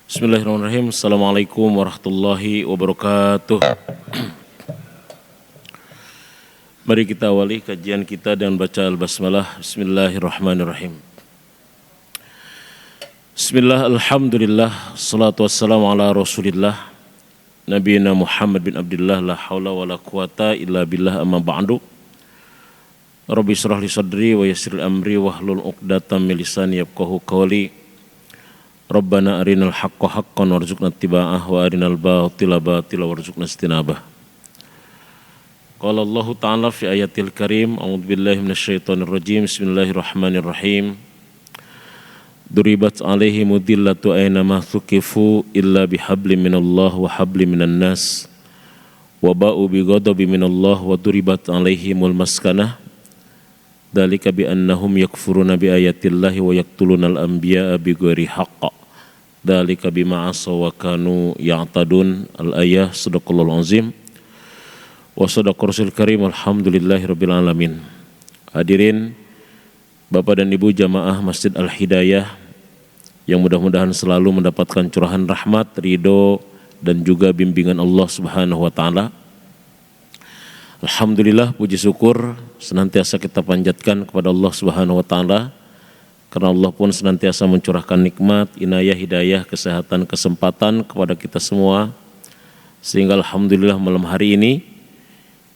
Bismillahirrahmanirrahim. Assalamualaikum warahmatullahi wabarakatuh. Mari kita awali kajian kita dengan baca al-basmalah. Bismillahirrahmanirrahim. Bismillah, alhamdulillah, salatu wassalamu ala rasulillah Nabiyina Muhammad bin Abdullah, la hawla wa la quwata illa billah, amma ba'du. Rabbi syrah li sadri wa yassir amri wahlul uqdatam min lisani yafqahu qawli. Rabbana arinal haqqa haqqan warzuqna ittiba'ah wa arinal batila batila warzuqna istinabah. Qala Allah Ta'ala fi ayatil karim, a'udzu billahi minasyaitonir rajim. Bismillahirrahmanirrahim. Duribat 'alaihim dhillatu aina ma thuqifu illa bihablin minallah wa hablin minan nas wa ba'u bi ghadabin minallah wa duribat 'alaihimul maskanah. Dzalika bi annahum yakfuruna bi ayatillahi wa yaqtulunal anbiya'a bighairi haqq. Dzalika bima asaw wa kanu ya'tadun. Al-ayah. Shadaqallahul azim wa shadaqa rasul karim. Alhamdulillahirabbil alamin. Hadirin Bapak dan Ibu jamaah Masjid Al-Hidayah yang mudah-mudahan selalu mendapatkan curahan rahmat, ridho dan juga bimbingan Allah Subhanahu wa taala. Alhamdulillah, puji syukur senantiasa kita panjatkan kepada Allah Subhanahu wa taala, karena Allah pun senantiasa mencurahkan nikmat, inayah, hidayah, kesehatan, kesempatan kepada kita semua, sehingga alhamdulillah malam hari ini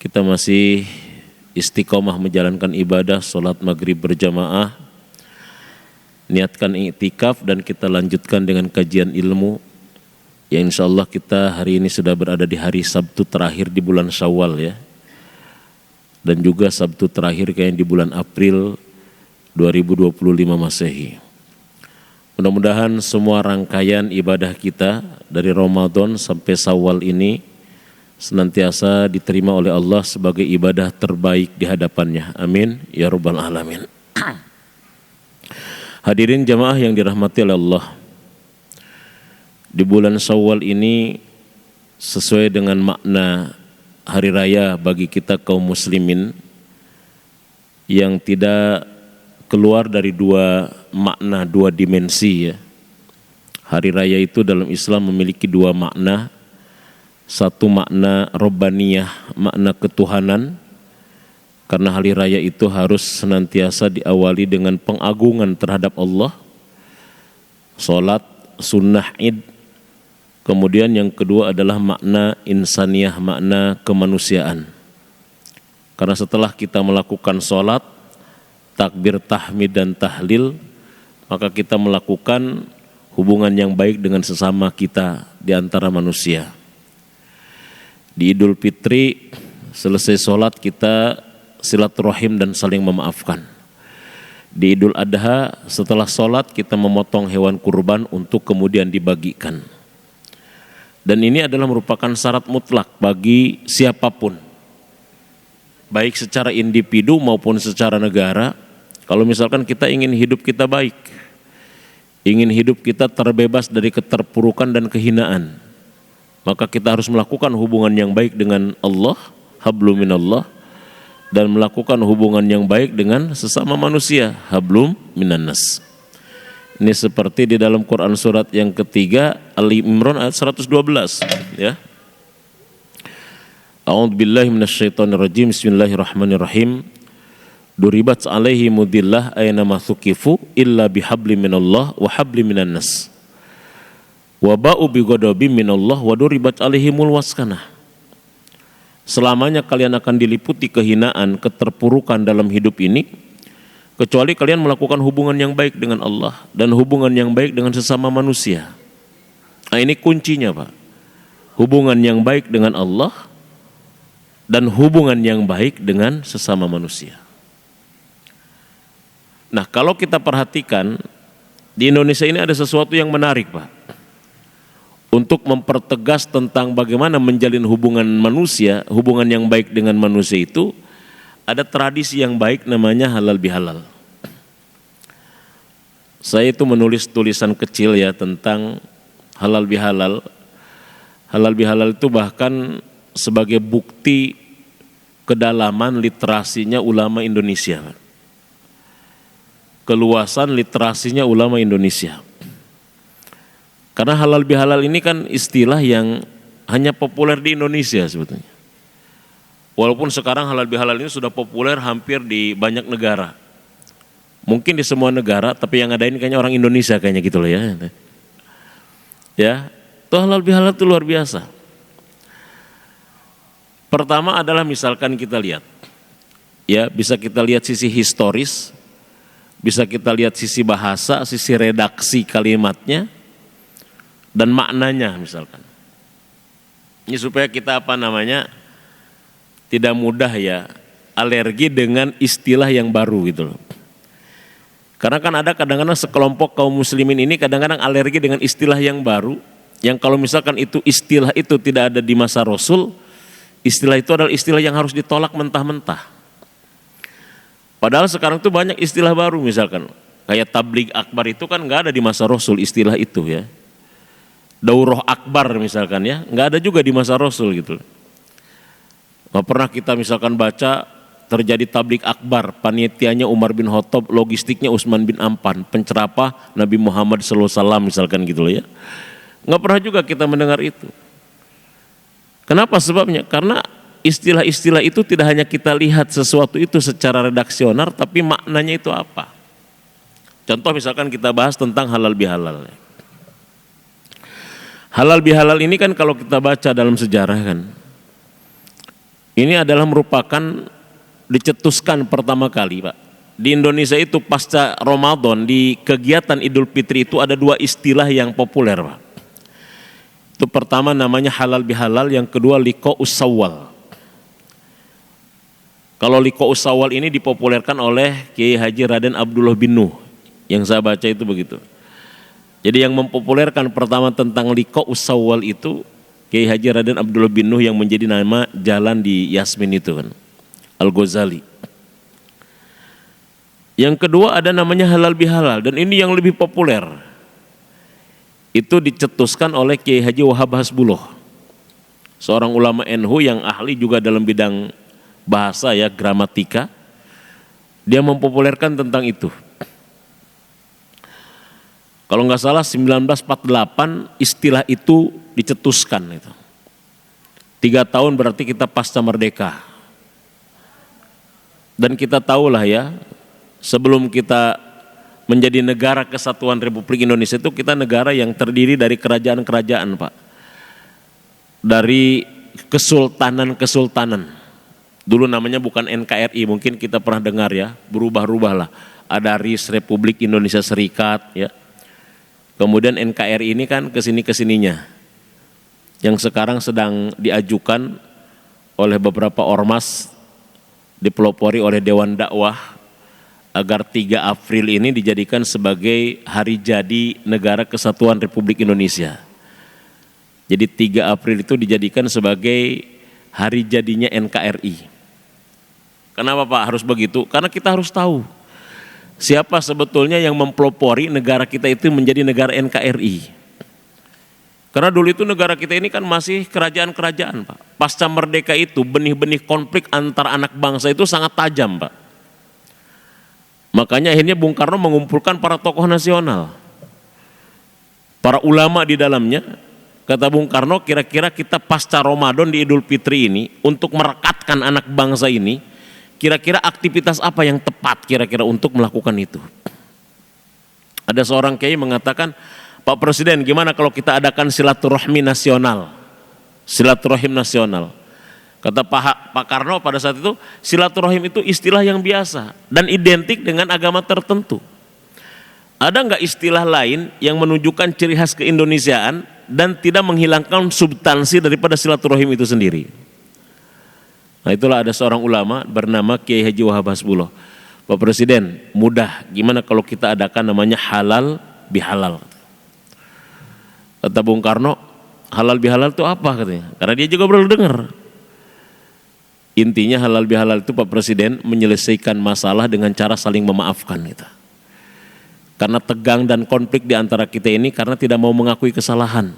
kita masih istiqomah menjalankan ibadah sholat maghrib berjamaah, niatkan i'tikaf, dan kita lanjutkan dengan kajian ilmu yang insyaallah kita hari ini sudah berada di hari Sabtu terakhir di bulan Syawal ya, dan juga Sabtu terakhir kayaknya di bulan April 2025 Masehi. Mudah-mudahan semua rangkaian ibadah kita dari Ramadan sampai Syawal ini senantiasa diterima oleh Allah sebagai ibadah terbaik di hadapannya. Amin ya rabbal alamin. Hadirin jamaah yang dirahmati oleh Allah, di bulan Syawal ini sesuai dengan makna hari raya bagi kita kaum muslimin yang tidak keluar dari dua makna, dua dimensi ya. Hari raya itu dalam Islam memiliki dua makna. Satu makna robbaniyah, makna ketuhanan, karena hari raya itu harus senantiasa diawali dengan pengagungan terhadap Allah, sholat, sunnah id. Kemudian yang kedua adalah makna insaniyah, makna kemanusiaan. Karena setelah kita melakukan sholat, takbir, tahmid, dan tahlil, maka kita melakukan hubungan yang baik dengan sesama kita di antara manusia. Di Idul Fitri, selesai sholat kita silaturahim dan saling memaafkan. Di Idul Adha, setelah sholat kita memotong hewan kurban untuk kemudian dibagikan. Dan ini adalah merupakan syarat mutlak bagi siapapun, baik secara individu maupun secara negara. Kalau misalkan kita ingin hidup kita baik, ingin hidup kita terbebas dari keterpurukan dan kehinaan, maka kita harus melakukan hubungan yang baik dengan Allah, hablum minallah, dan melakukan hubungan yang baik dengan sesama manusia, hablum minan nas. Ini seperti di dalam Quran surat yang ketiga, Ali Imran ayat 112 ya. A'udzu billahi minasyaitonir rajim. Bismillahirrahmanirrahim. Duribat 'alaihim dhillah aina ma thuqifu illa bihablim minallah wa hablim minan nas. Wa ba'u bi ghadabin minallah wa duribat 'alaihimul waskanah. Selamanya kalian akan diliputi kehinaan, keterpurukan dalam hidup ini, kecuali kalian melakukan hubungan yang baik dengan Allah dan hubungan yang baik dengan sesama manusia. Nah, ini kuncinya Pak. Hubungan yang baik dengan Allah dan hubungan yang baik dengan sesama manusia. Nah, kalau kita perhatikan di Indonesia ini ada sesuatu yang menarik Pak. Untuk mempertegas tentang bagaimana menjalin hubungan manusia, hubungan yang baik dengan manusia itu, ada tradisi yang baik namanya halal bihalal. Saya itu menulis tulisan kecil ya tentang halal bihalal. Halal bihalal itu bahkan sebagai bukti kedalaman literasinya ulama Indonesia. Keluasan literasinya ulama Indonesia. Karena halal bihalal ini kan istilah yang hanya populer di Indonesia sebetulnya. Walaupun sekarang halal bihalal ini sudah populer hampir di banyak negara. Mungkin di semua negara, tapi yang ada ini kayaknya orang Indonesia kayaknya gitu loh ya. Ya, itu halal bihalal itu luar biasa. Pertama adalah misalkan kita lihat, ya bisa kita lihat sisi historis, bisa kita lihat sisi bahasa, sisi redaksi kalimatnya, dan maknanya misalkan. Ini supaya kita tidak mudah ya alergi dengan istilah yang baru gitu loh. Karena kan ada kadang-kadang sekelompok kaum muslimin ini kadang-kadang alergi dengan istilah yang baru, yang kalau misalkan itu istilah itu tidak ada di masa Rasul, istilah itu adalah istilah yang harus ditolak mentah-mentah. Padahal sekarang tuh banyak istilah baru misalkan, kayak tabligh akbar itu kan nggak ada di masa Rasul istilah itu ya. Daurah akbar misalkan ya, nggak ada juga di masa Rasul gitu. Nggak pernah kita misalkan baca terjadi tabligh akbar, panitianya Umar bin Khattab, logistiknya Utsman bin Affan, pencerapah Nabi Muhammad SAW misalkan gitu loh ya. Nggak pernah juga kita mendengar itu. Kenapa sebabnya? Karena istilah-istilah itu tidak hanya kita lihat sesuatu itu secara redaksioner, tapi maknanya itu apa. Contoh misalkan kita bahas tentang halal bihalal. Halal bihalal ini kan kalau kita baca dalam sejarah kan, ini adalah merupakan dicetuskan pertama kali Pak. Di Indonesia itu pasca Ramadan di kegiatan Idul Fitri itu ada dua istilah yang populer Pak. Itu pertama namanya halal bihalal, yang kedua liqa'us syawal. Kalau liqa'us syawal ini dipopulerkan oleh Kiai Haji Raden Abdullah bin Nuh, yang saya baca itu begitu. Jadi yang mempopulerkan pertama tentang liqa'us syawal itu Kiai Haji Raden Abdullah bin Nuh yang menjadi nama jalan di Yasmin itu kan, Al-Ghazali. Yang kedua ada namanya halal bihalal, dan ini yang lebih populer. Itu dicetuskan oleh Kiai Haji Wahab Hasbullah, seorang ulama NU yang ahli juga dalam bidang bahasa ya, gramatika. Dia mempopulerkan tentang itu. Kalau nggak salah 1948 istilah itu dicetuskan itu. 3 tahun berarti kita pasca merdeka. Dan kita tahulah ya, sebelum kita menjadi negara kesatuan Republik Indonesia itu kita negara yang terdiri dari kerajaan-kerajaan Pak. Dari kesultanan-kesultanan. Dulu namanya bukan NKRI, mungkin kita pernah dengar ya, berubah-ubah lah. Ada RIS Republik Indonesia Serikat ya. Kemudian NKRI ini kan kesini-kesininya, yang sekarang sedang diajukan oleh beberapa ormas, dipelopori oleh Dewan Dakwah, agar 3 April ini dijadikan sebagai hari jadi Negara Kesatuan Republik Indonesia. Jadi 3 April itu dijadikan sebagai hari jadinya NKRI. Kenapa Pak harus begitu? Karena kita harus tahu siapa sebetulnya yang mempelopori negara kita itu menjadi negara NKRI. Karena dulu itu negara kita ini kan masih kerajaan-kerajaan Pak. Pasca merdeka itu benih-benih konflik antar anak bangsa itu sangat tajam Pak. Makanya akhirnya Bung Karno mengumpulkan para tokoh nasional, para ulama di dalamnya. Kata Bung Karno, kira-kira kita pasca Ramadan di Idul Fitri ini untuk merekatkan anak bangsa ini, kira-kira aktivitas apa yang tepat kira-kira untuk melakukan itu. Ada seorang kiai mengatakan, Pak Presiden gimana kalau kita adakan silaturahmi nasional, silaturahim nasional. Kata Pak Karno pada saat itu, silaturahim itu istilah yang biasa dan identik dengan agama tertentu. Ada nggak istilah lain yang menunjukkan ciri khas keindonesiaan dan tidak menghilangkan substansi daripada silaturahim itu sendiri? Nah itulah ada seorang ulama bernama Kiai Haji Wahab Hasbullah. Pak Presiden, mudah, gimana kalau kita adakan namanya halal bihalal? Kata Bung Karno, halal bihalal itu apa katanya? Karena dia juga baru dengar. Intinya halal bihalal itu Pak Presiden menyelesaikan masalah dengan cara saling memaafkan gitu. Karena tegang dan konflik di antara kita ini karena tidak mau mengakui kesalahan.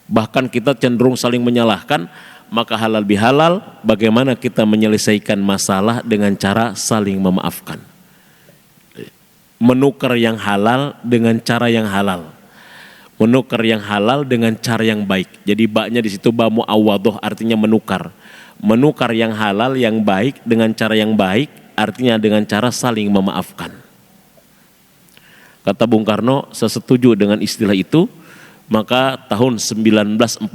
Bahkan kita cenderung saling menyalahkan. Maka halal bihalal bagaimana kita menyelesaikan masalah dengan cara saling memaafkan. Menukar yang halal dengan cara yang halal. Menukar yang halal dengan cara yang baik. Jadi baknya di situ ba muawadhah, artinya menukar. Menukar yang halal yang baik dengan cara yang baik, artinya dengan cara saling memaafkan. Kata Bung Karno, saya setuju dengan istilah itu. Maka tahun 1948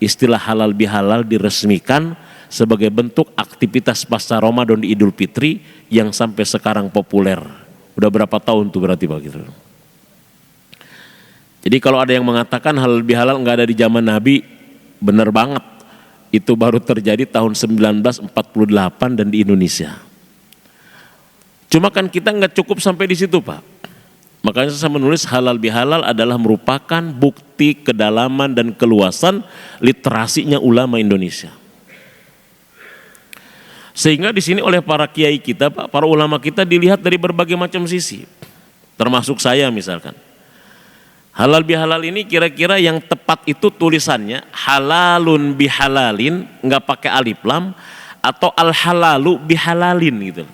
istilah halal bihalal diresmikan sebagai bentuk aktivitas pasca Ramadan di Idul Fitri yang sampai sekarang populer. Udah berapa tahun tuh berarti Pak gitu. Jadi kalau ada yang mengatakan halal bihalal nggak ada di zaman Nabi, benar banget. Itu baru terjadi tahun 1948 dan di Indonesia. Cuma kan kita nggak cukup sampai di situ Pak. Makanya saya menulis halal bihalal adalah merupakan bukti kedalaman dan keluasan literasinya ulama Indonesia. Sehingga di sini oleh para kiai kita, Pak, para ulama kita dilihat dari berbagai macam sisi. Termasuk saya misalkan. Halal bihalal ini kira-kira yang tepat itu tulisannya halalun bihalalin, nggak pakai alif lam, atau al halalu bihalalin gitu.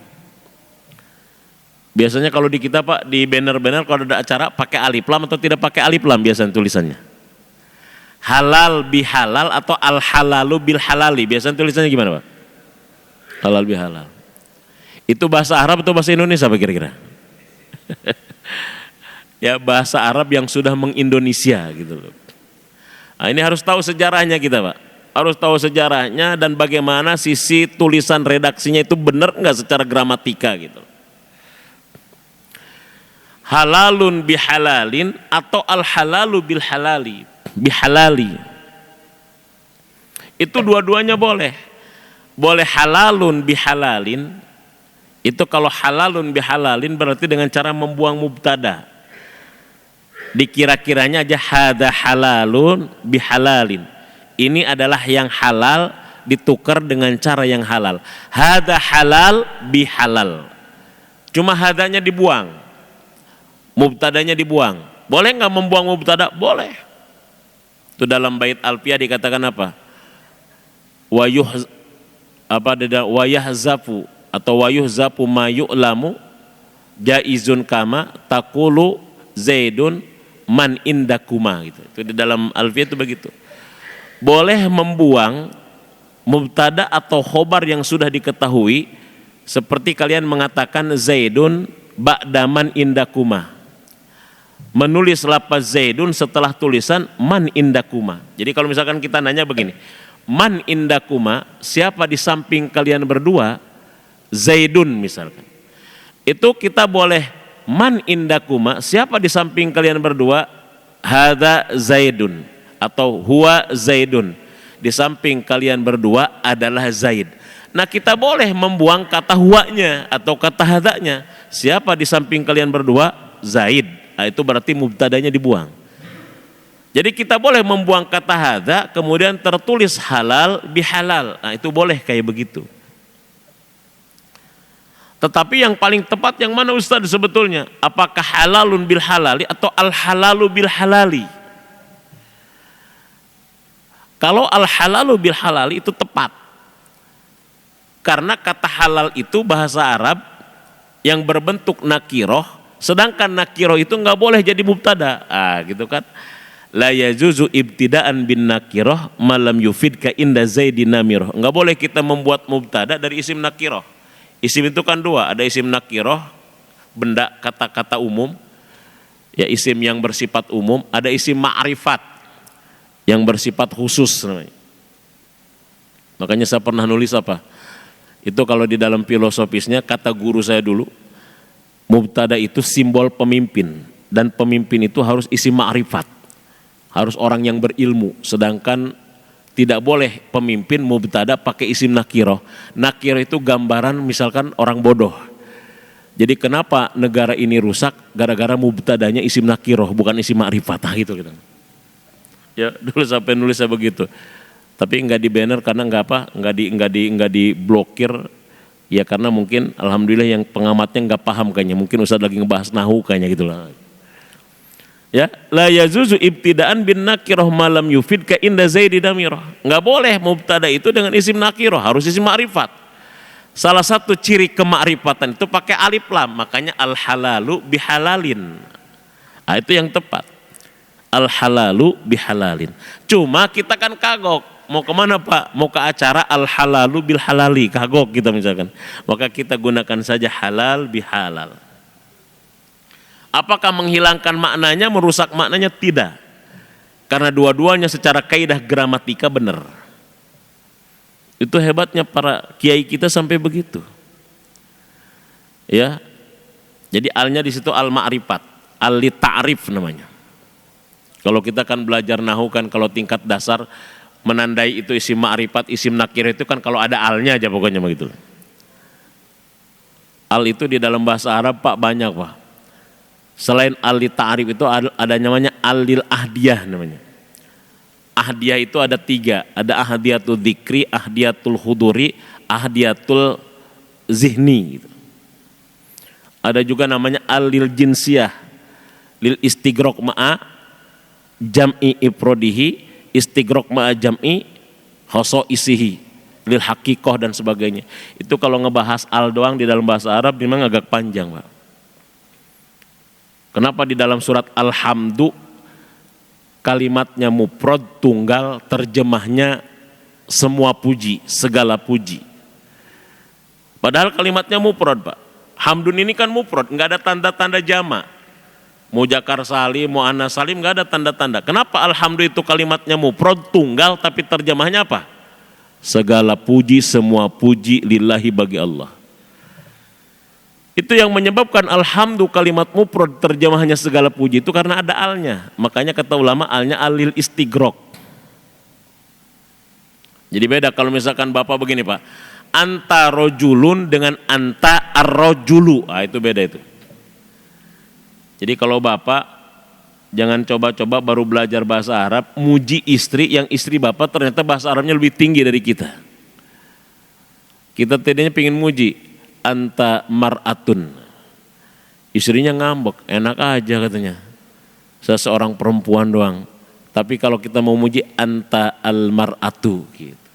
Biasanya kalau di kita Pak, di banner-banner kalau ada acara pakai alif lam atau tidak pakai alif lam biasanya tulisannya. Halal bihalal atau al halalu bil halali, biasanya tulisannya gimana Pak? Halal bihalal. Itu bahasa Arab atau bahasa Indonesia Pak kira-kira? Ya bahasa Arab yang sudah mengindonesia gitu loh. Nah, ini harus tahu sejarahnya kita Pak. Harus tahu sejarahnya dan bagaimana sisi tulisan redaksinya itu benar nggak secara gramatika gitu. Halalun bihalalin atau al halalu bil halali, bihalali. Itu dua-duanya boleh. Boleh halalun bihalalin. Itu kalau halalun bihalalin berarti dengan cara membuang mubtada. Dikira-kiranya aja hada halalun bihalalin. Ini adalah yang halal ditukar dengan cara yang halal. Hada halal bihalal. Cuma hadanya dibuang. Mubtadanya dibuang. Boleh nggak membuang mubtada? Boleh. Itu dalam bait Alfiyah dikatakan apa? Wayahzafu atau wayuhzafu ma yu'lamu jaizun kama taqulu zaidun man indakuma gitu. Itu di dalam Alfiyah itu begitu. Boleh membuang mubtada atau khobar yang sudah diketahui, seperti kalian mengatakan zaidun ba'daman indakuma. Menulis lafaz zaidun setelah tulisan man indakuma. Jadi kalau misalkan kita nanya begini, man indakuma, siapa di samping kalian berdua? Zaidun misalkan. Itu kita boleh man indakuma, siapa di samping kalian berdua? Hadza zaidun atau huwa zaidun. Di samping kalian berdua adalah Zaid. Nah, kita boleh membuang kata huwanya atau kata hadzanya. Siapa di samping kalian berdua? Zaid. Nah, itu berarti mubtadanya dibuang. Jadi kita boleh membuang kata hadza kemudian tertulis halal bihalal. Nah, itu boleh kayak begitu. Tetapi yang paling tepat yang mana Ustaz sebetulnya? Apakah halalun bil halali atau al halalu bil halali? Kalau al halalu bil halali itu tepat. Karena kata halal itu bahasa Arab yang berbentuk nakiroh, sedangkan nakiroh itu nggak boleh jadi mubtada. Gitu kan? La yajuzu ibtidaan bin nakiroh malam yufidka inda zaidin namiroh. Nggak boleh kita membuat mubtada dari isim nakiroh. Isim itu kan dua, ada isim nakiroh, benda kata-kata umum, ya isim yang bersifat umum, ada isim ma'rifat yang bersifat khusus namanya. Makanya saya pernah nulis apa? Itu kalau di dalam filosofisnya kata guru saya dulu, mubtada itu simbol pemimpin dan pemimpin itu harus isim ma'rifat. Harus orang yang berilmu, sedangkan tidak boleh pemimpin mubtada pakai isim nakiroh. Nakiroh itu gambaran misalkan orang bodoh. Jadi kenapa negara ini rusak? Gara-gara mubtadanya isim nakiroh bukan isim ma'rifat gitu gitu. Ya dulu sampai nulis saya begitu. Tapi nggak di banner karena nggak diblokir. Ya karena mungkin alhamdulillah yang pengamatnya nggak paham kayaknya. Mungkin Ustaz lagi ngebahas nahu kayaknya gitulah. Ya, la yazuzu ibtidaan bin nakirah malam yufid ka inda zaidi damirah. Enggak boleh mubtada itu dengan isim nakirah, harus isim ma'rifat. Salah satu ciri kemakrifatan itu pakai alif lam, makanya al halalu bihalalin. Itu yang tepat. al-halalu bihalalin. Cuma kita kan kagok, mau kemana Pak? Mau ke acara al-halalu bilhalali, kagok kita misalkan. Maka kita gunakan saja halal bihalal. Apakah menghilangkan maknanya, merusak maknanya? Tidak. Karena dua-duanya secara kaidah gramatika benar. Itu hebatnya para kiai kita sampai begitu. Ya. Jadi alnya di situ al-ma'rifat, al-ta'rif namanya. Kalau kita kan belajar nahu kan kalau tingkat dasar menandai itu isim ma'rifat, isim nakir itu kan kalau ada alnya aja pokoknya begitu. Al itu di dalam bahasa Arab Pak banyak Pak. Selain al ta'rif itu ada namanya al-lil ahdiyah namanya. Ahdiyah itu ada 3, ada ahdiyatul dzikri, ahdiyatul huduri, ahdiyatul zihni gitu. Ada juga namanya al-lil jinsiyah, lil istigrok ma'a jam'i ifrodihi, istigrok ma'a jam'i khoso isihi, lil hakikoh dan sebagainya. Itu kalau ngebahas al doang di dalam bahasa Arab memang agak panjang Pak. Kenapa di dalam surat Alhamdu kalimatnya mufrad tunggal, terjemahnya semua puji, segala puji. Padahal kalimatnya mufrad Pak. Hamdun ini kan mufrad, nggak ada tanda-tanda jama'. Mau jakar salim, mau anas salim, nggak ada tanda-tanda. Kenapa alhamdulillah itu kalimatnya mufrad tunggal tapi terjemahnya apa? Segala puji, semua puji lillahi bagi Allah. Itu yang menyebabkan alhamdulillah kalimat mufrad terjemahnya segala puji itu karena ada alnya. Makanya kata ulama alnya alil istigrok. Jadi beda kalau misalkan Bapak begini Pak, anta rojulun dengan anta arrojulu, itu beda itu. Jadi kalau Bapak jangan coba-coba baru belajar bahasa Arab muji istri yang istri Bapak ternyata bahasa Arabnya lebih tinggi dari kita. Kita tadinya pengen muji anta mar'atun. Istrinya ngambek, enak aja katanya. Seseorang perempuan doang. Tapi kalau kita mau muji anta al-mar'atu gitu.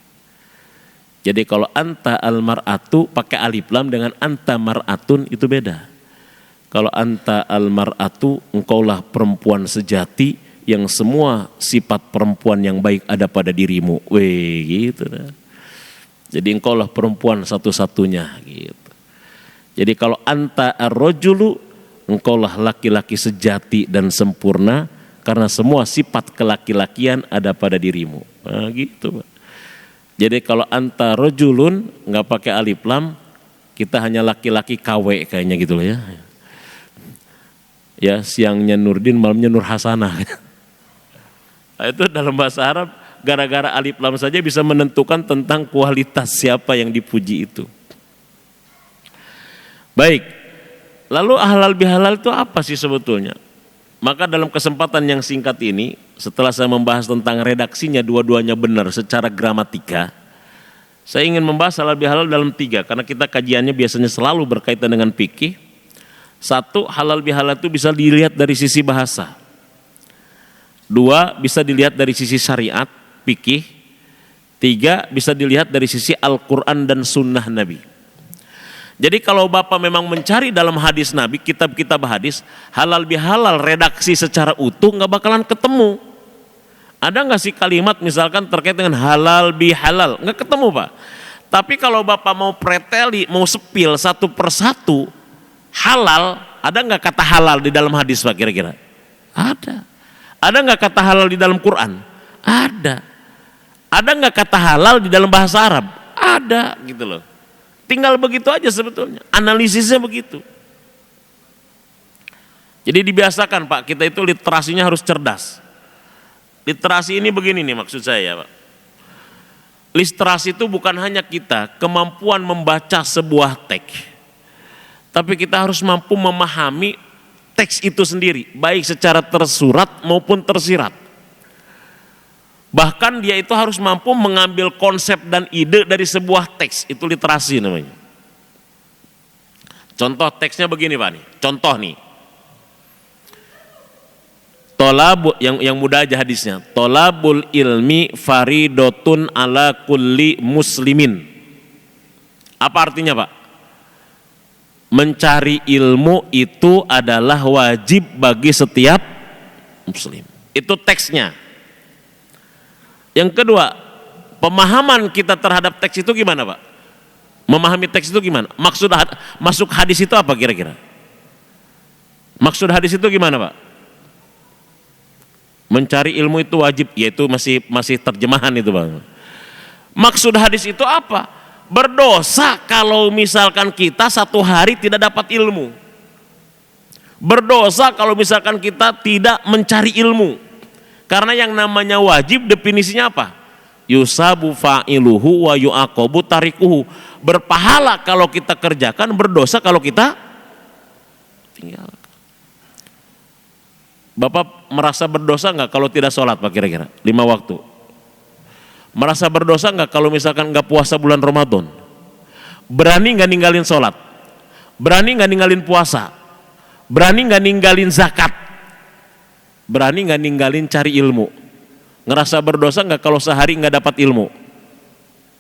Jadi kalau anta al-mar'atu pakai alif lam dengan anta mar'atun itu beda. Kalau anta al-mar'atu, engkaulah perempuan sejati yang semua sifat perempuan yang baik ada pada dirimu. Weh gitu. Jadi engkaulah perempuan satu-satunya gitu. Jadi kalau anta ar-rajulu, engkaulah laki-laki sejati dan sempurna karena semua sifat kelaki-lakian ada pada dirimu. Nah gitu Pak. Jadi kalau anta rajulun nggak pakai alif lam, kita hanya laki-laki KW kayaknya gitu loh ya. Ya siangnya Nurdin, malamnya Nur Hasanah. Nah, itu dalam bahasa Arab gara-gara alif lam saja bisa menentukan tentang kualitas siapa yang dipuji itu. Baik, lalu halal bihalal itu apa sih sebetulnya? Maka dalam kesempatan yang singkat ini, setelah saya membahas tentang redaksinya dua-duanya benar secara gramatika, saya ingin membahas halal bihalal dalam 3, karena kita kajiannya biasanya selalu berkaitan dengan fikih. 1, halal bihalal itu bisa dilihat dari sisi bahasa. 2, bisa dilihat dari sisi syariat, fikih. 3, bisa dilihat dari sisi Al-Quran dan sunnah Nabi. Jadi kalau Bapak memang mencari dalam hadis Nabi, kitab-kitab hadis, halal bihalal redaksi secara utuh nggak bakalan ketemu. Ada nggak sih kalimat misalkan terkait dengan halal bihalal? Nggak ketemu Pak. Tapi kalau Bapak mau preteli, mau sepil satu persatu, halal, ada nggak kata halal di dalam hadis Pak kira-kira? Ada. Ada nggak kata halal di dalam Quran? Ada. Ada nggak kata halal di dalam bahasa Arab? Ada gitu loh. Tinggal begitu aja sebetulnya. Analisisnya begitu. Jadi dibiasakan Pak, kita itu literasinya harus cerdas. Literasi ini begini nih maksud saya Pak. Literasi itu bukan hanya kita kemampuan membaca sebuah teks, tapi kita harus mampu memahami teks itu sendiri, baik secara tersurat maupun tersirat. Bahkan dia itu harus mampu mengambil konsep dan ide dari sebuah teks, itu literasi namanya. Contoh teksnya begini Pak nih, contoh nih. Tolabul, yang mudah aja hadisnya. Tolabul ilmi faridotun ala kulli muslimin. Apa artinya Pak? Mencari ilmu itu adalah wajib bagi setiap muslim. Itu teksnya. Yang kedua, pemahaman kita terhadap teks itu gimana Pak? Memahami teks itu gimana? Masuk hadis itu apa kira-kira? Maksud hadis itu gimana Pak? Mencari ilmu itu wajib, yaitu masih terjemahan itu Bang. Maksud hadis itu apa? Berdosa kalau misalkan kita satu hari tidak dapat ilmu. Berdosa kalau misalkan kita tidak mencari ilmu. Karena yang namanya wajib definisinya apa? Yusabu fa'iluhu wa yu'aqabu tarikuhu. Berpahala kalau kita kerjakan, berdosa kalau kita tinggalkan. Bapak merasa berdosa nggak kalau tidak sholat Pak kira-kira 5 waktu? Merasa berdosa nggak kalau misalkan nggak puasa bulan Ramadan? Berani nggak ninggalin sholat? Berani nggak ninggalin puasa? Berani nggak ninggalin zakat? Berani nggak ninggalin cari ilmu? Ngerasa berdosa nggak kalau sehari nggak dapat ilmu?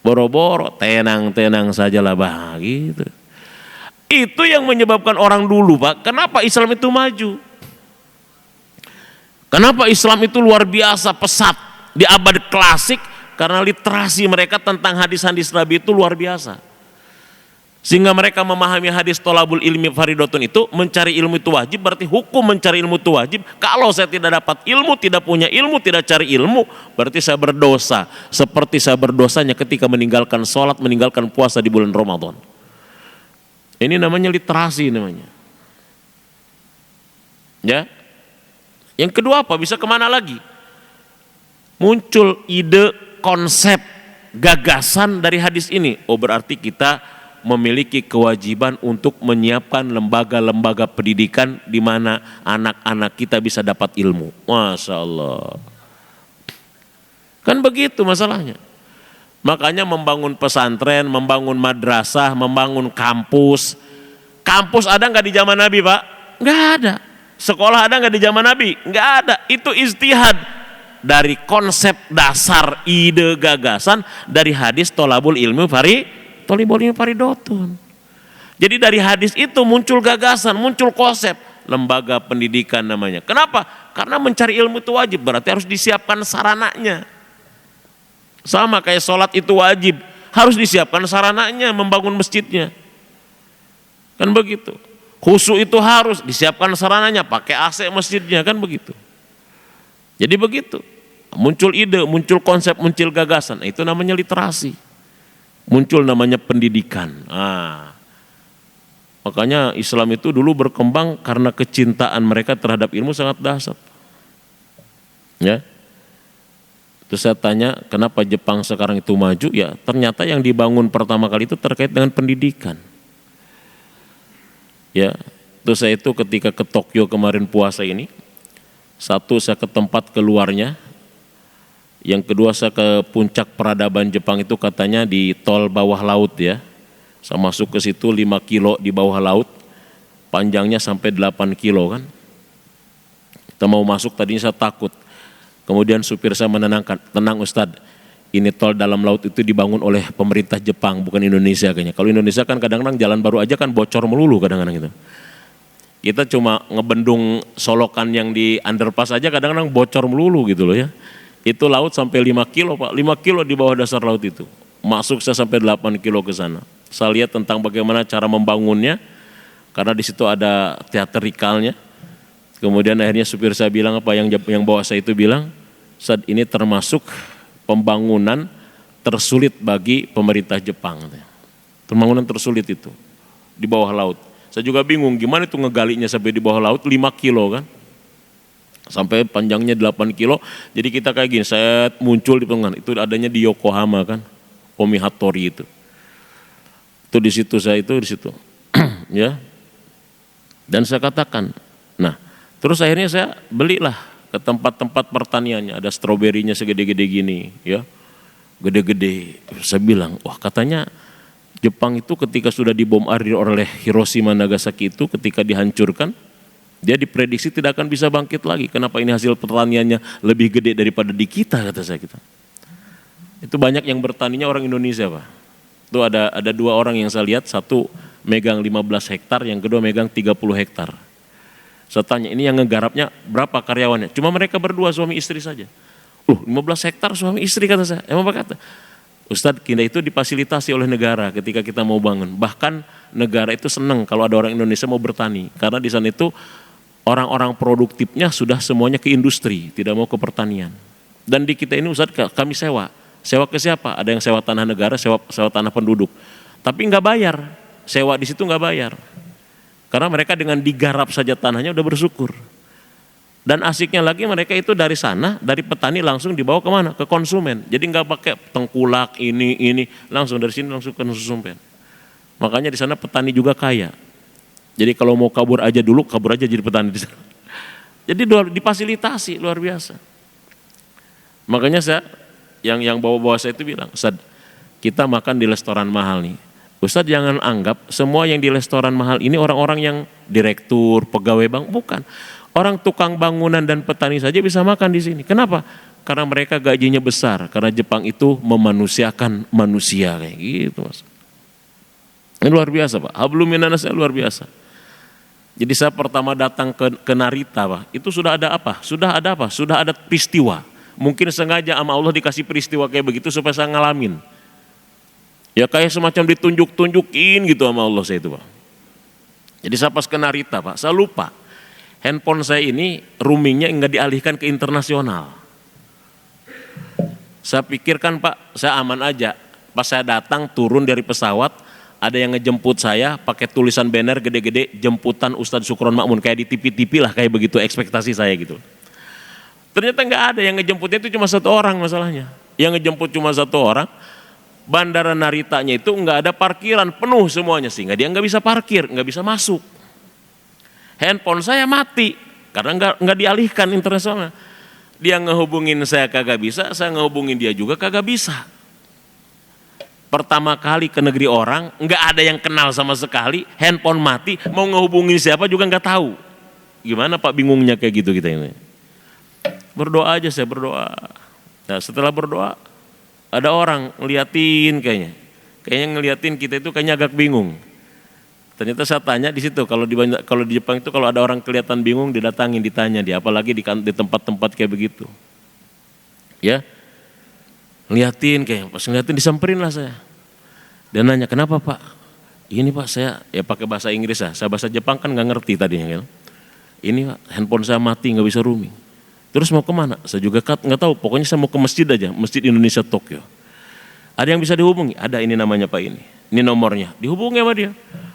Boro-boro, tenang-tenang sajalah Bah, gitu. Itu yang menyebabkan orang dulu Pak, kenapa Islam itu maju? Kenapa Islam itu luar biasa pesat di abad klasik? Karena literasi mereka tentang hadis-hadis Nabi itu luar biasa. Sehingga mereka memahami hadis tolabul ilmi faridotun itu, mencari ilmu itu wajib, berarti hukum mencari ilmu itu wajib. Kalau saya tidak dapat ilmu, tidak punya ilmu, tidak cari ilmu, berarti saya berdosa. Seperti saya berdosanya ketika meninggalkan sholat, meninggalkan puasa di bulan Ramadan. Ini namanya literasi namanya. Ya. Yang kedua apa? Bisa kemana lagi? Muncul ide, konsep, gagasan dari hadis ini. Oh berarti kita memiliki kewajiban untuk menyiapkan lembaga-lembaga pendidikan di mana anak-anak kita bisa dapat ilmu. Masya Allah. Kan begitu masalahnya. Makanya membangun pesantren, membangun madrasah, membangun kampus. Kampus ada nggak di zaman Nabi Pak? Nggak ada. Sekolah ada nggak di zaman Nabi? Nggak ada. Itu ijtihad dari konsep dasar ide gagasan dari hadis tolabul ilmi faridotun. Jadi dari hadis itu muncul gagasan, muncul konsep lembaga pendidikan namanya. Kenapa? Karena mencari ilmu itu wajib, berarti harus disiapkan sarananya. Sama kayak sholat itu wajib, harus disiapkan sarananya, membangun masjidnya. Kan begitu. Khusyuk itu harus disiapkan sarananya, pakai AC masjidnya, kan begitu. Jadi begitu. Muncul ide, muncul konsep, muncul gagasan. Itu namanya literasi. Muncul namanya pendidikan. Makanya Islam itu dulu berkembang karena kecintaan mereka terhadap ilmu sangat dahsyat. Ya. Terus saya tanya, kenapa Jepang sekarang itu maju? Ya, ternyata yang dibangun pertama kali itu terkait dengan pendidikan. Ya, terus saya itu ketika ke Tokyo kemarin puasa ini, satu saya ke tempat keluarnya, yang kedua saya ke puncak peradaban Jepang itu katanya di tol bawah laut ya. Saya masuk ke situ 5 kilo di bawah laut, panjangnya sampai 8 kilo kan. Kita mau masuk tadinya saya takut. Kemudian supir saya menenangkan, tenang Ustadz, ini tol dalam laut itu dibangun oleh pemerintah Jepang, bukan Indonesia kayaknya. Kalau Indonesia kan kadang-kadang jalan baru aja kan bocor melulu kadang-kadang gitu. Kita cuma ngebendung solokan yang di underpass aja kadang-kadang bocor melulu gitu loh ya. Itu laut sampai 5 kilo Pak, 5 kilo di bawah dasar laut itu. Masuk saya sampai 8 kilo ke sana. Saya lihat tentang bagaimana cara membangunnya, karena di situ ada teatrikalnya. Kemudian akhirnya supir saya bilang apa, yang bawa saya itu bilang, saat ini termasuk pembangunan tersulit bagi pemerintah Jepang. Pembangunan tersulit itu di bawah laut. Saya juga bingung gimana itu ngegalinya sampai di bawah laut 5 kilo kan. Sampai panjangnya 8 kilo. Jadi kita kayak gini, saya muncul di pengan. Itu adanya di Yokohama kan, Omihatori itu. Itu di situ saya itu di situ. Ya. Dan saya katakan, nah, terus akhirnya saya belilah ke tempat-tempat pertaniannya, ada stroberinya segede-gede gini, ya, gede-gede. Saya bilang, wah katanya Jepang itu ketika sudah dibombardir oleh Hiroshima Nagasaki itu, ketika dihancurkan, dia diprediksi tidak akan bisa bangkit lagi. Kenapa ini hasil pertaniannya lebih gede daripada di kita, kata saya kita. Itu banyak yang bertaninya orang Indonesia Pak. Itu ada 2 orang yang saya lihat, satu megang 15 hektar, yang kedua megang 30 hektar. Saya tanya, ini yang ngegarapnya berapa karyawannya? Cuma mereka berdua suami istri saja. 15 hektar suami istri kata saya. Emang apa kata? Ustadz, kita itu difasilitasi oleh negara ketika kita mau bangun. Bahkan negara itu senang kalau ada orang Indonesia mau bertani. Karena di sana itu orang-orang produktifnya sudah semuanya ke industri, tidak mau ke pertanian. Dan di kita ini Ustadz kami sewa. Sewa ke siapa? Ada yang sewa tanah negara, sewa tanah penduduk. Tapi nggak bayar. Sewa di situ nggak bayar. Karena mereka dengan digarap saja tanahnya udah bersyukur. Dan asiknya lagi mereka itu dari sana, dari petani langsung dibawa kemana? Ke konsumen. Jadi nggak pakai tengkulak ini, langsung dari sini langsung ke konsumen. Makanya di sana petani juga kaya. Jadi kalau mau kabur aja dulu, kabur aja jadi petani di sana. Jadi difasilitasi luar biasa. Makanya saya yang bawa-bawa saya itu bilang, Ustaz, kita makan di restoran mahal nih. Ustaz jangan anggap semua yang di restoran mahal ini orang-orang yang direktur, pegawai bank, bukan. Orang tukang bangunan dan petani saja bisa makan di sini. Kenapa? Karena mereka gajinya besar. Karena Jepang itu memanusiakan manusia kayak gitu, Mas. Ini luar biasa, Pak. Hablum minannasnya luar biasa. Jadi saya pertama datang ke Narita, Pak. Itu sudah ada apa? Sudah ada peristiwa. Mungkin sengaja sama Allah dikasih peristiwa kayak begitu supaya saya ngalamin. Ya kayak semacam ditunjuk-tunjukin gitu sama Allah saya itu, Pak. Jadi saya pas ke Narita, Pak, saya lupa. Handphone saya ini roamingnya enggak dialihkan ke internasional. Saya pikirkan, Pak, saya aman aja. Pas saya datang turun dari pesawat, ada yang ngejemput saya pakai tulisan banner gede-gede, jemputan Ustadz Sukron Makmun, kayak di TV-TV lah, kayak begitu ekspektasi saya gitu. Ternyata nggak ada, yang ngejemputnya itu cuma satu orang masalahnya. Yang ngejemput cuma satu orang, bandara Naritanya itu nggak ada parkiran, penuh semuanya, sehingga dia nggak bisa parkir, nggak bisa masuk. Handphone saya mati karena nggak dialihkan internasional. Dia ngehubungin saya kagak bisa, saya ngehubungin dia juga kagak bisa. Pertama kali ke negeri orang, nggak ada yang kenal sama sekali, handphone mati, mau ngehubungin siapa juga nggak tahu. Gimana Pak bingungnya kayak gitu kita ini. Berdoa aja, saya berdoa. Nah, setelah berdoa ada orang ngeliatin kayaknya ngeliatin kita itu kayaknya agak bingung. Ternyata saya tanya di situ, kalau di Jepang itu kalau ada orang kelihatan bingung didatangin, ditanya dia, apalagi di tempat-tempat kayak begitu. Ya, ngeliatin pas ngeliatin disamperin lah saya. Dan nanya, kenapa Pak? Ini Pak saya ya pakai bahasa Inggris saya bahasa Jepang kan nggak ngerti tadinya kan. Ini Pak, handphone saya mati nggak bisa roaming. Terus mau kemana? Saya juga nggak tahu. Pokoknya saya mau ke masjid aja, Masjid Indonesia Tokyo. Ada yang bisa dihubungi? Ada, ini namanya Pak ini. Ini nomornya. Dihubungi sama dia.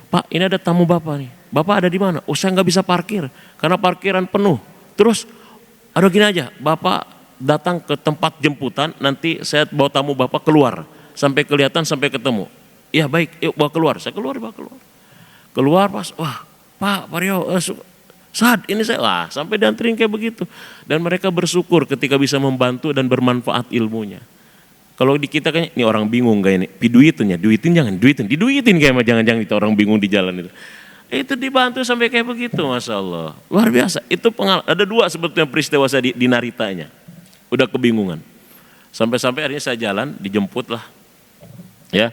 Pak, ini ada tamu Bapak nih. Bapak ada di mana? Oh, saya nggak bisa parkir karena parkiran penuh. Terus ada gini aja, Bapak datang ke tempat jemputan, nanti saya bawa tamu Bapak keluar sampai kelihatan sampai ketemu. Iya baik, yuk bawa keluar. Saya keluar. Keluar pas, wah Pak Mario, Saat ini saya sampai dianterin kayak begitu. Dan mereka bersyukur ketika bisa membantu dan bermanfaat ilmunya. Kalau di kita kan ini orang bingung kayak ini, duitin jangan, diduitin kayak jangan-jangan itu orang bingung di jalan itu. Itu dibantu sampai kayak begitu, Masya Allah. Luar biasa, itu ada dua sebetulnya peristiwa saya di Naritanya. Udah kebingungan. Sampai-sampai akhirnya saya jalan, dijemput lah. Ya,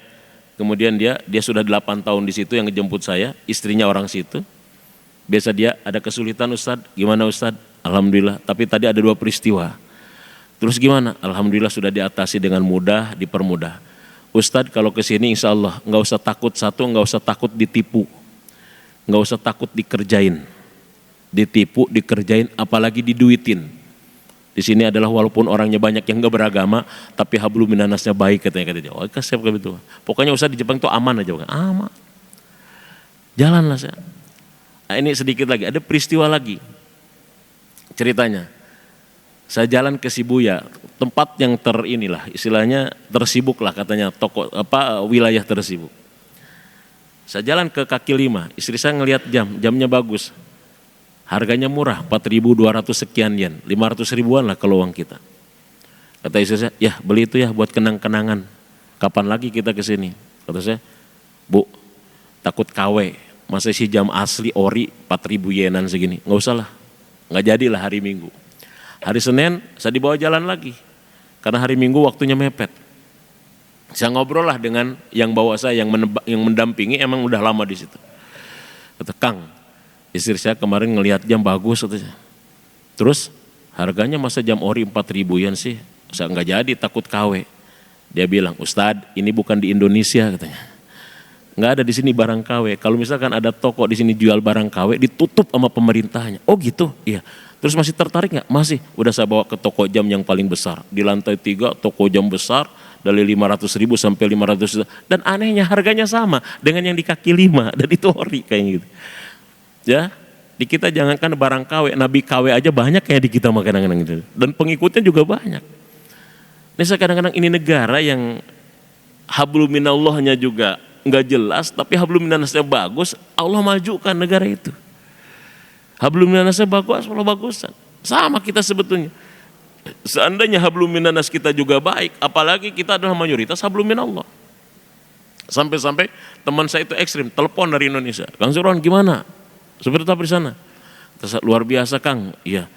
kemudian dia sudah 8 tahun di situ yang ngejemput saya, istrinya orang situ. Biasa dia ada kesulitan Ustadz, gimana Ustadz? Alhamdulillah, tapi tadi ada 2 peristiwa. Terus gimana? Alhamdulillah sudah diatasi dengan mudah, dipermudah. Ustadz kalau kesini insya Allah nggak usah takut, nggak usah takut ditipu. Nggak usah takut dikerjain. Ditipu, dikerjain, apalagi diduitin. Di sini adalah walaupun orangnya banyak yang nggak beragama, tapi hablum minannasnya baik katanya dia. Oh, kasih begitu. Pokoknya Ustadz di Jepang itu aman aja, bukan? Aman. Jalanlah saya. Nah, ini sedikit lagi, ada peristiwa lagi ceritanya. Saya jalan ke Shibuya, tempat yang istilahnya tersibuk lah katanya, wilayah tersibuk. Saya jalan ke kaki 5, istri saya ngelihat jamnya bagus, harganya murah, 4.200 sekian yen, 500 ribuan lah kalau uang kita. Kata istri saya, ya beli itu ya buat kenang-kenangan. Kapan lagi kita ke sini? Kata saya, Bu, takut KW. Masa si jam asli ori 4.000 yenan segini, nggak usah lah, nggak jadilah hari Minggu. Hari Senin saya dibawa jalan lagi, karena hari Minggu waktunya mepet. Saya ngobrol lah dengan yang bawa saya, yang mendampingi, emang udah lama di situ. Kata Kang, Istri saya kemarin ngelihat jam bagus katanya. Terus harganya masa jam ori 4.000-an sih. Saya nggak jadi, takut KW. Dia bilang, Ustadz ini bukan di Indonesia katanya. Nggak ada di sini barang KW. Kalau misalkan ada toko di sini jual barang KW ditutup sama pemerintahnya. Oh gitu? Iya. Terus masih tertarik nggak? Masih. Udah saya bawa ke toko jam yang paling besar. Di lantai 3 toko jam besar dari 500.000 sampai 500 juta. Dan anehnya harganya sama dengan yang di kaki 5 dan itu ori kayak gitu. Ya, di kita jangankan barang KW, Nabi KW aja banyak kayak di kita kadang-kadang gitu. Dan pengikutnya juga banyak. Ini kadang-kadang ini negara yang hablum minallahnya juga nggak jelas, tapi hablum minannasnya bagus, Allah majukan negara itu. Hablum minannasnya bagus, Allah bagusan. Sama kita sebetulnya. Seandainya hablum minannas kita juga baik, apalagi kita adalah mayoritas hablum minallah. Sampai-sampai teman saya itu ekstrim, telepon dari Indonesia. Kang Sukron gimana? Seperti apa di sana? Terus, luar biasa Kang. Iya,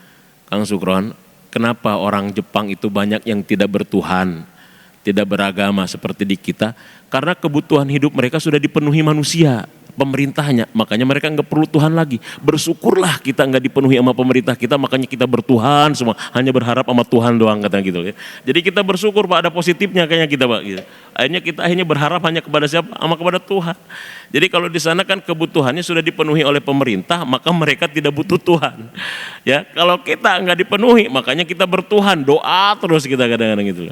Kang Sukron, kenapa orang Jepang itu banyak yang tidak bertuhan, tidak beragama seperti di kita? Karena kebutuhan hidup mereka sudah dipenuhi manusia, pemerintahnya. Makanya mereka nggak perlu Tuhan lagi. Bersyukurlah kita nggak dipenuhi sama pemerintah kita, makanya kita bertuhan semua. Hanya berharap sama Tuhan doang katanya gitu. Ya. Jadi kita bersyukur Pak, ada positifnya kayaknya kita Pak. Gitu. Akhirnya kita berharap hanya kepada siapa? Sama kepada Tuhan. Jadi kalau di sana kan kebutuhannya sudah dipenuhi oleh pemerintah, maka mereka tidak butuh Tuhan. Ya, kalau kita nggak dipenuhi, makanya kita bertuhan, doa terus kita kadang-kadang gitu.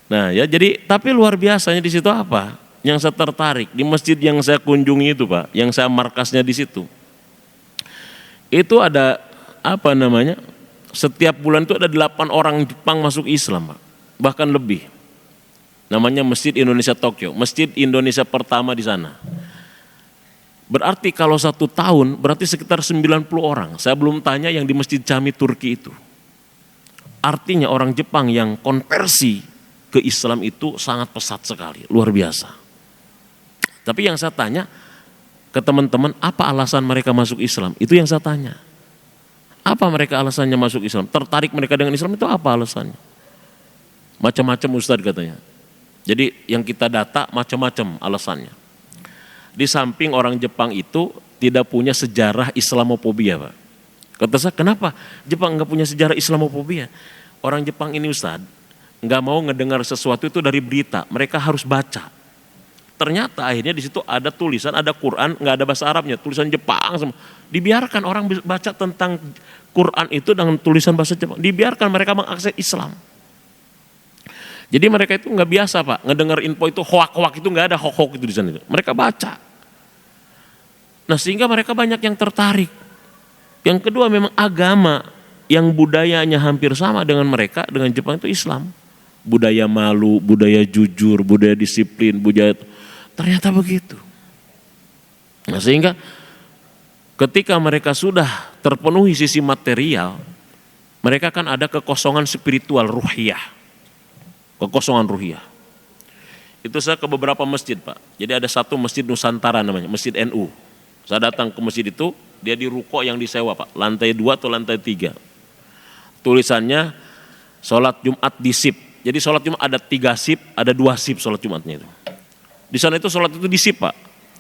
Nah ya, jadi tapi luar biasanya di situ apa? Yang saya tertarik di masjid yang saya kunjungi itu Pak, yang saya markasnya di situ. Itu ada apa namanya? Setiap bulan itu ada 8 orang Jepang masuk Islam Pak, bahkan lebih. Namanya Masjid Indonesia Tokyo, Masjid Indonesia pertama di sana. Berarti kalau 1 tahun berarti sekitar 90 orang. Saya belum tanya yang di Masjid Cami Turki itu. Artinya orang Jepang yang konversi ke Islam itu sangat pesat sekali, luar biasa. Tapi yang saya tanya ke teman-teman, apa alasan mereka masuk Islam? Itu yang saya tanya. Apa mereka alasannya masuk Islam? Tertarik mereka dengan Islam itu apa alasannya? Macam-macam Ustadz katanya. Jadi yang kita data macam-macam alasannya. Di samping orang Jepang itu tidak punya sejarah Islamofobia Pak. Kata saya, kenapa Jepang nggak punya sejarah Islamofobia? Orang Jepang ini Ustadz nggak mau ngedengar sesuatu itu dari berita, mereka harus baca. Ternyata akhirnya di situ ada tulisan, ada Quran, nggak ada bahasa Arabnya, tulisan Jepang semua. Dibiarkan orang baca tentang Quran itu dengan tulisan bahasa Jepang. Dibiarkan mereka mengakses Islam. Jadi mereka itu nggak biasa Pak, ngedengar info itu hoak-hoak itu nggak ada hoak-hoak itu di sana. Mereka baca. Nah sehingga mereka banyak yang tertarik. Yang kedua memang agama yang budayanya hampir sama dengan mereka, dengan Jepang itu Islam. Budaya malu, budaya jujur, budaya disiplin, budaya ternyata begitu. Nah sehingga ketika mereka sudah terpenuhi sisi material, mereka kan ada kekosongan spiritual ruhiyah. Kekosongan ruhiyah. Itu saya ke beberapa masjid Pak. Jadi ada satu masjid Nusantara namanya, Masjid NU. Saya datang ke masjid itu, dia di ruko yang disewa Pak, lantai 2 atau lantai 3. Tulisannya sholat Jumat di SIP. Jadi sholat Jumat ada 3 SIP, ada 2 SIP sholat Jumatnya itu. Di sana itu sholat itu di SIP Pak.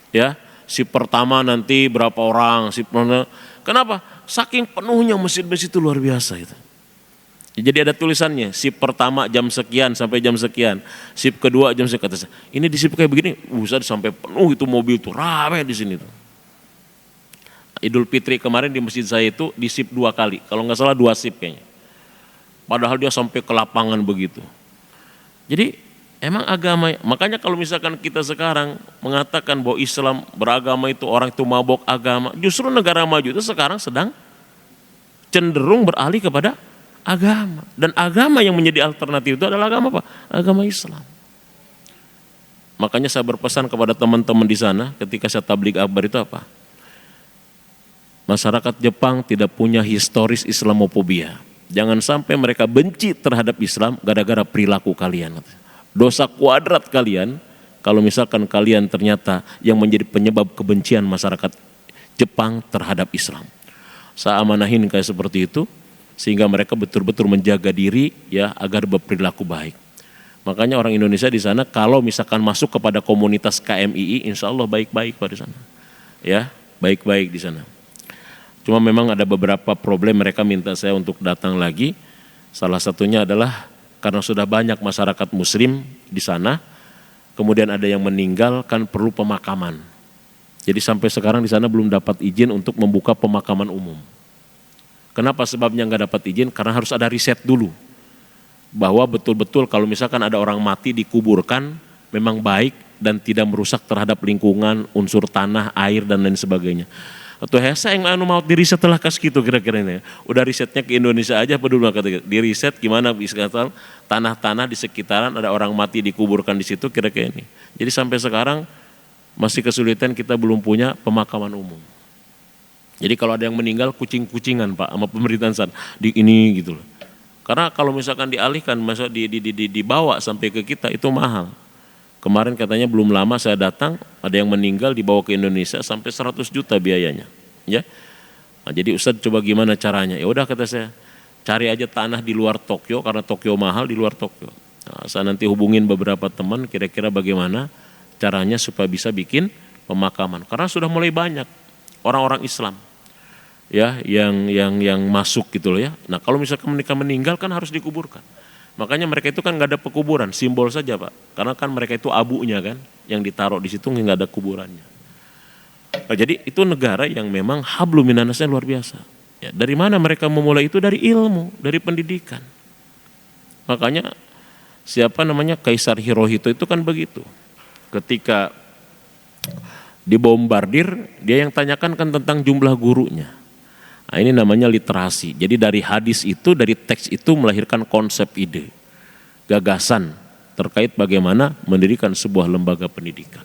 Ya, SIP pertama nanti berapa orang, SIP mana. Kenapa? Saking penuhnya masjid-masjid itu luar biasa itu. Jadi ada tulisannya, SIP pertama jam sekian sampai jam sekian, SIP kedua jam sekian. Ini di SIP kayak begini, Ustaz sampai penuh itu mobil tuh, rame di sini tuh. Idul Fitri kemarin di masjid saya itu di SIP 2 kali, kalau nggak salah 2 SIP kayaknya. Padahal dia sampai ke lapangan begitu. Jadi emang agama, makanya kalau misalkan kita sekarang mengatakan bahwa Islam beragama itu orang itu mabok agama, justru negara maju itu sekarang sedang cenderung beralih kepada agama. Dan agama yang menjadi alternatif itu adalah agama apa? Agama Islam. Makanya saya berpesan kepada teman-teman di sana ketika saya tabligh akbar itu apa? Masyarakat Jepang tidak punya historis Islamofobia. Jangan sampai mereka benci terhadap Islam gara-gara perilaku kalian. Dosa kuadrat kalian kalau misalkan kalian ternyata yang menjadi penyebab kebencian masyarakat Jepang terhadap Islam. Saya amanahin kayak seperti itu sehingga mereka betul-betul menjaga diri ya agar berperilaku baik. Makanya orang Indonesia di sana kalau misalkan masuk kepada komunitas KMII, insya Allah baik-baik pada sana. Ya, baik-baik di sana. Cuma memang ada beberapa problem, mereka minta saya untuk datang lagi. Salah satunya adalah karena sudah banyak masyarakat muslim di sana, kemudian ada yang meninggal, kan perlu pemakaman. Jadi sampai sekarang di sana belum dapat izin untuk membuka pemakaman umum. Kenapa sebabnya nggak dapat izin? Karena harus ada riset dulu. Bahwa betul-betul kalau misalkan ada orang mati dikuburkan, memang baik dan tidak merusak terhadap lingkungan, unsur tanah, air, dan lain sebagainya. Atau hesa yang mau diriset telah kas gitu kira-kira ini. Udah risetnya ke Indonesia aja apa dulu kata diriset gimana bisa tanah-tanah di sekitaran ada orang mati dikuburkan di situ kira-kira ini. Jadi sampai sekarang masih kesulitan, kita belum punya pemakaman umum. Jadi kalau ada yang meninggal kucing-kucingan Pak sama pemerintahan sana di ini gitu loh. Karena kalau misalkan dialihkan masuk dibawa sampai ke kita itu mahal. Kemarin katanya belum lama saya datang, ada yang meninggal dibawa ke Indonesia sampai 100 juta biayanya, ya. Nah, jadi Ustadz coba gimana caranya? Ya udah kata saya, cari aja tanah di luar Tokyo karena Tokyo mahal, di luar Tokyo. Nah, saya nanti hubungin beberapa teman kira-kira bagaimana caranya supaya bisa bikin pemakaman. Karena sudah mulai banyak orang-orang Islam ya yang masuk gitu loh ya. Nah, kalau misalkan mereka meninggal kan harus dikuburkan. Makanya mereka itu kan nggak ada pekuburan, simbol saja Pak. Karena kan mereka itu abunya kan, yang ditaruh di situ nggak ada kuburannya. Nah, jadi itu negara yang memang hablum minannasnya luar biasa. Ya, dari mana mereka memulai itu? Dari ilmu, dari pendidikan. Makanya siapa namanya Kaisar Hirohito itu kan begitu. Ketika dibombardir, dia yang tanyakan kan tentang jumlah gurunya. Nah, ini namanya literasi. Jadi dari hadis itu, dari teks itu melahirkan konsep ide, gagasan terkait bagaimana mendirikan sebuah lembaga pendidikan.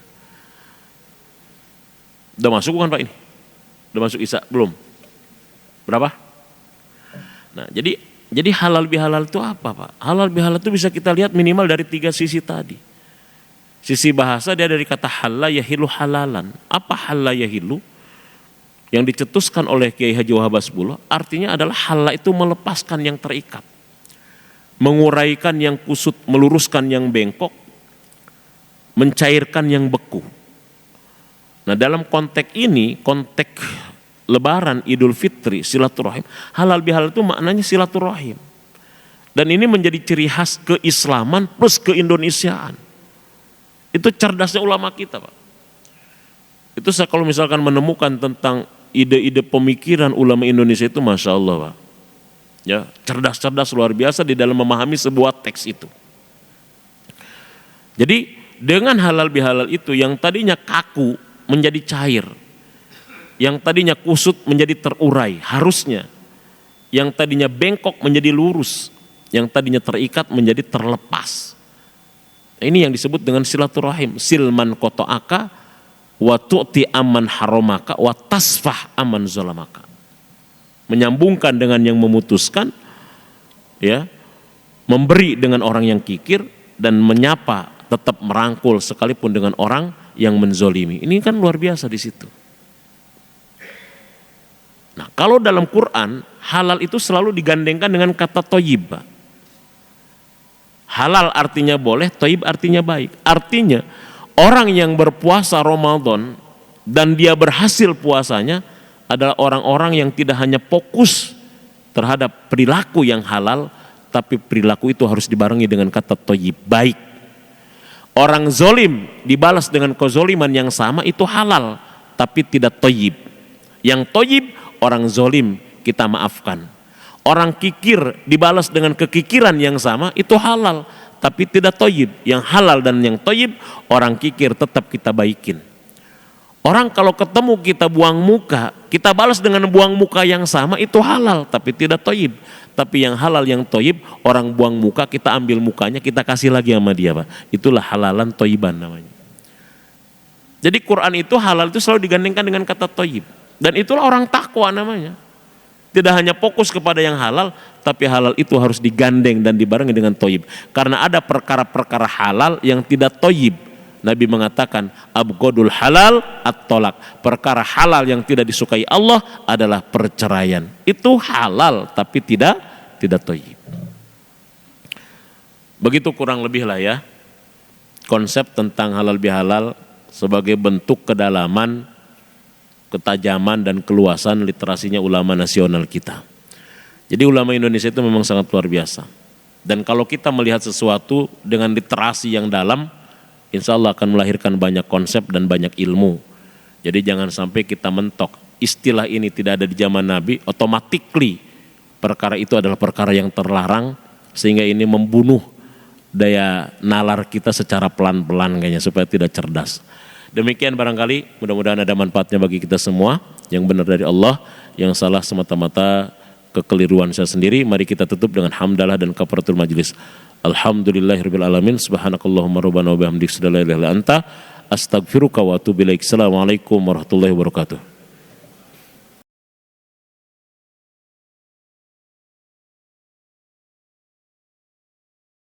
Udah masuk bukan Pak ini? Udah masuk Isa? Belum? Berapa? Nah, jadi halal bihalal itu apa Pak? Halal bihalal itu bisa kita lihat minimal dari 3 sisi tadi. Sisi bahasa dia dari kata halal yahilu halalan. Apa halal yahilu? Yang dicetuskan oleh Kiai Haji Wahab Hasbullah artinya adalah halal itu melepaskan yang terikat, menguraikan yang kusut, meluruskan yang bengkok, mencairkan yang beku. Nah, dalam konteks ini, konteks Lebaran, Idul Fitri, silaturahim, halal bihalal itu maknanya silaturahim. Dan ini menjadi ciri khas keislaman plus keindonesiaan. Itu cerdasnya ulama kita Pak. Itu saya kalau misalkan menemukan tentang ide-ide pemikiran ulama Indonesia itu Masya Allah Pak. Ya, cerdas-cerdas luar biasa di dalam memahami sebuah teks itu. Jadi dengan halal bihalal itu yang tadinya kaku menjadi cair, yang tadinya kusut menjadi terurai harusnya, yang tadinya bengkok menjadi lurus, yang tadinya terikat menjadi terlepas. Ini yang disebut dengan silaturahim, silman koto'aka wa tu'ti aman haramaka wa tasfah aman zalamaka. Menyambungkan dengan yang memutuskan, ya, memberi dengan orang yang kikir, dan menyapa tetap merangkul sekalipun dengan orang yang menzolimi. Ini kan luar biasa di situ. Nah, kalau dalam Quran halal itu selalu digandengkan dengan kata thayyib. Halal artinya boleh, thayyib artinya baik. Artinya orang yang berpuasa Ramadan dan dia berhasil puasanya adalah orang-orang yang tidak hanya fokus terhadap perilaku yang halal, tapi perilaku itu harus dibarengi dengan kata thayyib, baik. Orang zolim dibalas dengan kezoliman yang sama itu halal, tapi tidak thayyib. Yang thayyib orang zolim kita maafkan. Orang kikir dibalas dengan kekikiran yang sama itu halal, tapi tidak thayyib. Yang halal dan yang thayyib orang kikir tetap kita baikin. Orang kalau ketemu kita buang muka, kita balas dengan buang muka yang sama itu halal tapi tidak thayyib. Tapi yang halal yang thayyib, orang buang muka kita ambil mukanya kita kasih lagi sama dia Pak. Itulah halalan thayyiban namanya. Jadi Quran itu halal itu selalu digandengkan dengan kata thayyib. Dan itulah orang takwa namanya. Tidak hanya fokus kepada yang halal, tapi halal itu harus digandeng dan dibarengi dengan thayyib. Karena ada perkara-perkara halal yang tidak thayyib. Nabi mengatakan abghadul halal at-tolak. Perkara halal yang tidak disukai Allah adalah perceraian. Itu halal tapi tidak thayyib. Begitu kurang lebih lah ya konsep tentang halal bihalal sebagai bentuk kedalaman ketajaman dan keluasan literasinya ulama nasional kita. Jadi ulama Indonesia itu memang sangat luar biasa. Dan kalau kita melihat sesuatu dengan literasi yang dalam, insya Allah akan melahirkan banyak konsep dan banyak ilmu. Jadi jangan sampai kita mentok istilah ini tidak ada di zaman Nabi, automatically perkara itu adalah perkara yang terlarang, sehingga ini membunuh daya nalar kita secara pelan-pelan kayaknya supaya tidak cerdas. Demikian barangkali, mudah-mudahan ada manfaatnya bagi kita semua. Yang benar dari Allah, yang salah semata-mata kekeliruan saya sendiri. Mari kita tutup dengan hamdalah dan kafaratul majlis. Alhamdulillahirabbil alamin. Subhanakallahumma rabbana wa bihamdika, la ilaha illa anta, astaghfiruka wa atubu ilaik. Assalamualaikum warahmatullahi wabarakatuh.